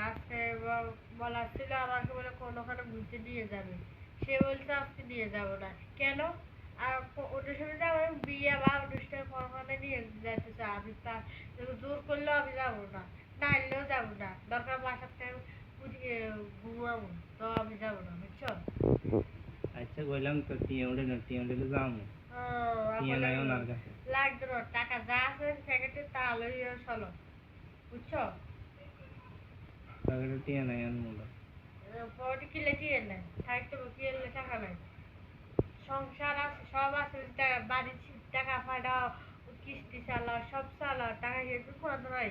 আজকে বলা ছিল আমাকে বলে কোনোখানে ঘুরতে নিয়ে যাবে। সে বলছে আজকে নিয়ে যাবো না। কেন? আর অনুষ্ঠানে আমার বিয়ে বা অনুষ্ঠান কোনোখানে নিয়ে যেতে চাই আমি, তা জোর করলেও আমি যাবো না, না এলেও যাবো না, দরকার বাসার থেকে উঠিয়ে ঘুমাবো, তো আমি যাবো না, বুঝছো? আচ্ছা বললাম তো টিয়া উঠে না, টিয়া উঠে যাবো টিয়া নাই ওনার কাছে। লাগবে না, টাকা যা আছে প্যাকেটে তা লইয়া চলো, বুঝছো? প্যাকেটে টিয়া নাই আনমুলো। পরে কিলে টিয়ে নেয়, থাকতে কি এলে টাকা নাই, সংসার আছে সব আছে, বাড়ি টাকা ফাটাও, কিস্তি চালাও, সব চালাও, টাকা কিন্তু কোনো নাই।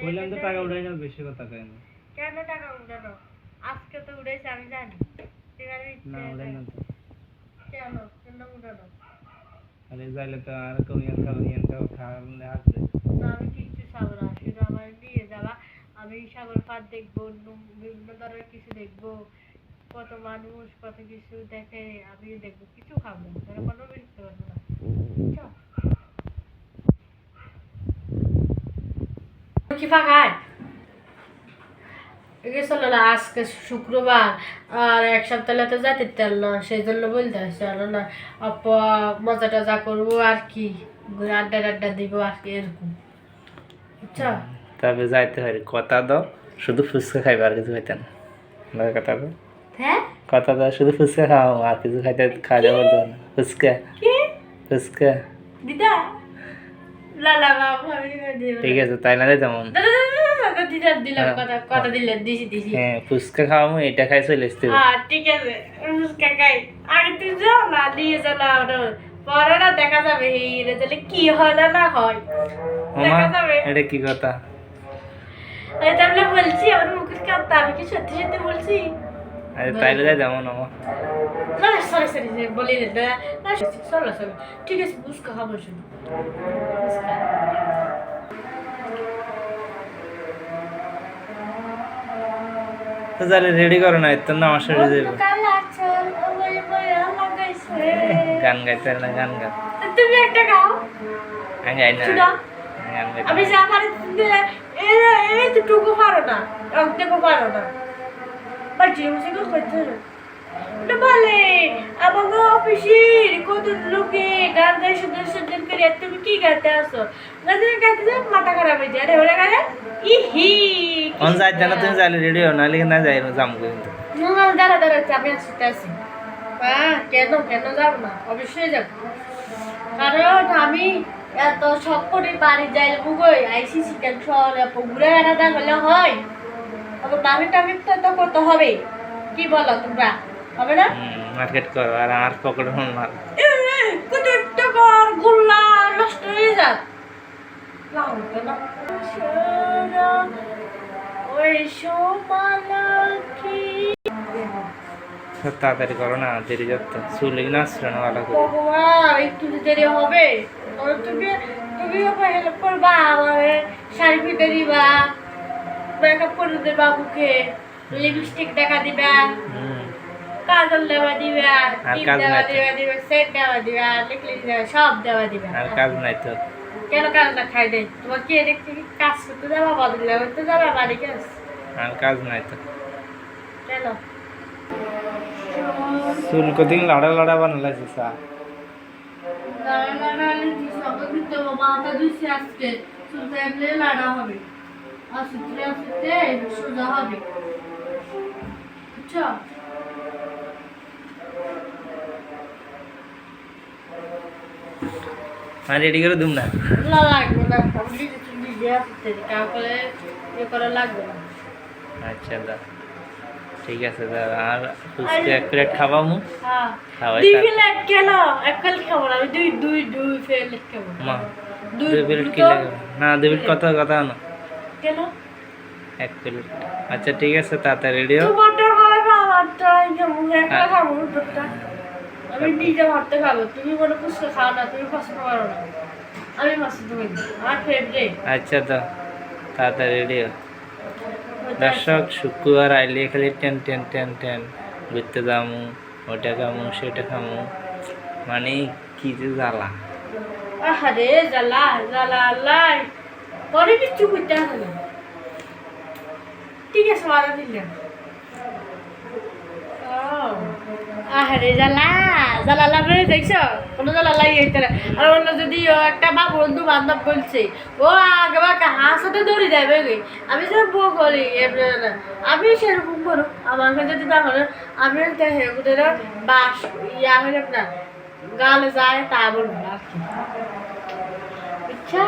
বললাম তো টাকা উঠাই না, বেশি কথা কেন? কেন টাকা উঠানো? আজকে তো উঠেছে আমি জানি, না উঠাই না তো। কেন কেন উঠানো? আরে যাইলে তো আর কেউ ইয়ান খাও খাওয়ালে আসবে না, আমি কিচ্ছু চাবো না, শুধু আমার নিয়ে যাবা। আমি সাগর পাড় দেখবো, বিভিন্ন ধরনের কিছু দেখবো, কত মানুষ কত কিছু দেখে, আমি দেখবো, কিছু খাবো না, কোনো বিরক্ত করবো না, বুঝছো? কি ফাঁকায় গেছিল না আজকে শুক্রবার, আর এক সপ্তাহে তো যাতে তেল না, সেই জন্য বলতে আসছে না আপা মজা টজা করবো আর কি, আড্ডা টাড্ডা দিব আর কি, এরকম, বুঝছো? তবে যাইতে পারি, কথা দাও শুধু ফুচকা খাইবে আর কিছু খাইতে না। কথা দাও, হ্যাঁ কথা দাও শুধু ফুচকা খাও, আর কিছু খাইতে খাওয়া যাবে না। ফুচকা কি ফুচকা দিদা, লালা বাবু আমি দিব ঠিক আছে তাই না যেমন। দিদা দিলাম, কথা কথা দিলে দিছি দিছি। হ্যাঁ ফুচকা খাওয়াবো, এটা খাই চলে আসতে হবে। হ্যাঁ ঠিক আছে, কাকাই আগে তুই যাও না, নিয়ে যাও না, পরে না দেখা যাবে এই রেজাল্টে কি হয় না না হয়, দেখা যাবে। এটা কি কথা? আমি তাহলে বলছি আমার মুখের কাঁদতে, আমি কি সত্যি সত্যি বলছি? আরে তাইলে যাই যেমন আমার না সরি সরি বলি না, না চলো চলো, ঠিক আছে ফুচকা খাবো শুধু, ফুচকা। তো তাহলে রেডি করো না, এত না আমার শরীরে যাবে। গান গাইতে না, গান গা তুমি একটা গাও, আমি গাই না, শুনো গান গাইতে আমি যা পারি এতটুকু পারো না, অর্ধেকও পারো না, বাড়ি বসে করতে হবে না বলে আমাকে অফিসের কত লোকে গান গাই সুন্দর সুন্দর করে, তুমি কি গাইতে আসো? গাছের গাইতে যাও মাথা খারাপ হয়ে যায়, ওরা গায়ে ইহি অন যাইতে না, তুমি যাইলে রেডি হও, নাহলে না যাই যাম কিন্তু। দাঁড়া দাঁড়া আমি আসতে আসি। কেন কেন যাবো না, অবশ্যই যাবো, কারণ আমি এত শখ করে বাড়ি যাই মুগই আইসি চিকেন ঘুরে বেড়াতে হলে হয়, দামি টামি তো করতে হবে, কি বলো তোমরা? হবে না? মার্কেট করো আর আমার পকেটে ফোন মার। কত টাকার গোল্লা নষ্ট হয়ে যাক, ওই সোমালাখি তাড়াতাড়ি করো না, দেরি যাচ্ছে, চুলে না আসছে না ভালো করে। ভগবান একটু দেরি হবে, তুমি তুমি হেল্প করবা, আমার শাড়ি ফিতে দিবা, মেকআপ করে দেবা, মুখে লিপস্টিক দেখা দিবা, কাজল দেওয়া দিবা, টিপ দেওয়া দিবা, সেট দেওয়া দিবা, লিপস্টিক দেওয়া, সব দেওয়া দিবা। আর কাজ নাই তো? কেন কাজ না খাই দেয়? তোমার কি দেখছি কাজ করতে যাবা, বদলে করতে যাবা, বাড়ি কাজ? আর কাজ নাই তো। কেন চুল কদিন লাড়া লাড়া বানালাইছে সা। মাথা ধুইছি আজকে, চুলটা এমনি লাড়া হবে, আসতে আসতে সোজা হবে, বুঝছো? আর রেডি করে দুম না, না লাগবে না, আমি নিজে নিজে আসতে কাউকে ইয়ে করা লাগবে না। আচ্ছা দা ঠিক আছে দা। আর ফুচকা এক প্লেট খাওয়ামু। হ্যাঁ খাওয়াই দুই প্লেট কেন, এক প্লেট খাবো না, আমি দুই দুই দুই প্লেট খাবো। মা দুই প্লেট কি লাগে না, দুই প্লেট কত কথা না, কেন এক প্লেট। আচ্ছা ঠিক আছে তাড়াতাড়ি রেডি হও। তোমারটা খাবে, আমারটা একলা খাবো, তোরটা আমি নিজে ভাবতে খাবো, তুমি মনে ফুচকা খাও না, তুমি পছন্দ করো না, আমি পছন্দ করি, আমার ফেভারিট। আচ্ছা তো তাড়াতাড়ি রেডি হও। দর্শক শুক্রবার আইলে খালি টেন টেন টেন টেন, ঘুরতে যামু, ওটা খামু সেটা খামু, মানে কি যে জ্বালা। আহারে জ্বালা জ্বালা আল্লাহ, পরে কিচ্ছু করতে হবে না, ঠিক আছে বাধা দিলাম। আরে জ্বালা জ্বালা লাগলে দেখছো কোনো জ্বালা লাগিয়ে আর অন্য যদি ও একটা বা বন্ধু বান্ধব বলছে ও আগে বা হাসাতে দৌড়ে যাবে গে আমি সব বউ করি আমি সেরকম করো আমাকে যদি তাহলে আমি ওদের বাস ইয়া হলে না গালে যায় তা বলবো আর কি বুঝছা